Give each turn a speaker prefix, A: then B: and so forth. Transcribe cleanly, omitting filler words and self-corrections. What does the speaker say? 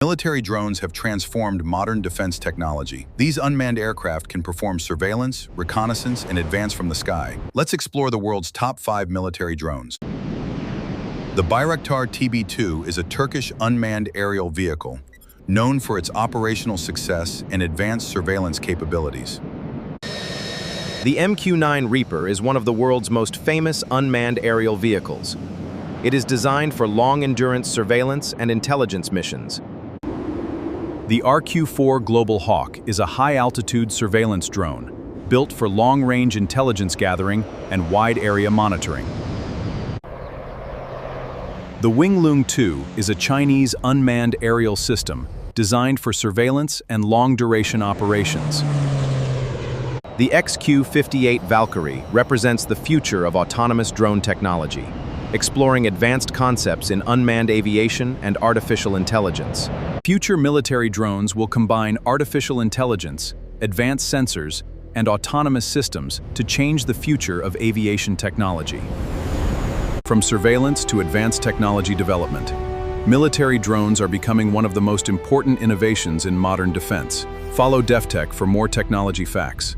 A: Military drones have transformed modern defense technology. These unmanned aircraft can perform surveillance, reconnaissance, and advance from the sky. Let's explore the world's top 5 military drones. The Bayraktar TB2 is a Turkish unmanned aerial vehicle, known for its operational success and advanced surveillance capabilities.
B: The MQ-9 Reaper is one of the world's most famous unmanned aerial vehicles. It is designed for long-endurance surveillance and intelligence missions.
C: The RQ-4 Global Hawk is a high-altitude surveillance drone, built for long-range intelligence gathering and wide-area monitoring. The Winglong 2 is a Chinese unmanned aerial system designed for surveillance and long-duration operations.
B: The XQ-58 Valkyrie represents the future of autonomous drone technology, exploring advanced concepts in unmanned aviation and artificial intelligence.
C: Future military drones will combine artificial intelligence, advanced sensors, and autonomous systems to change the future of aviation technology. From surveillance to advanced technology development, military drones are becoming one of the most important innovations in modern defense. Follow DefTech for more technology facts.